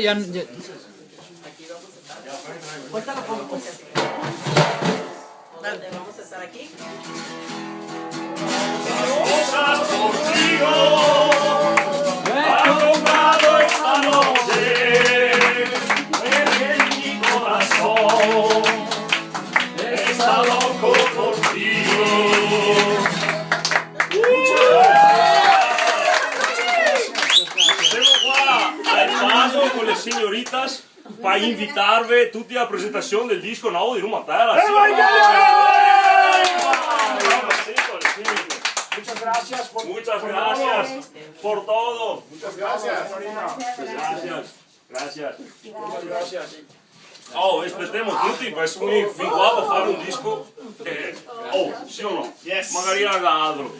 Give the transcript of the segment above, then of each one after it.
ya. Ahorita lo pongo pues así. Dale, vamos a estar aquí. Cosas contigo ha comprado esta noche en mi corazón está loco contigo. Siamo qua al Paso con le signoritas per invitarvi tutti alla presentazione del disco nuovo di Rumatera. Muchas gracias por todo. Muchas gracias. Gracias. Oh, aspettiamo tutti, perché sono fin qua per fare un disco. Oh, sì o no? Yes. Magari altro.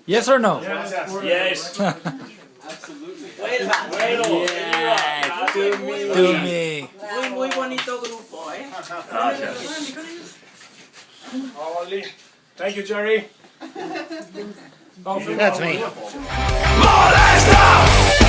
Yes or no? Yes. Bueno, To me. Muy bonito grupo, ¿eh? Gracias. Thank you, Jerry. That's me. Molesta!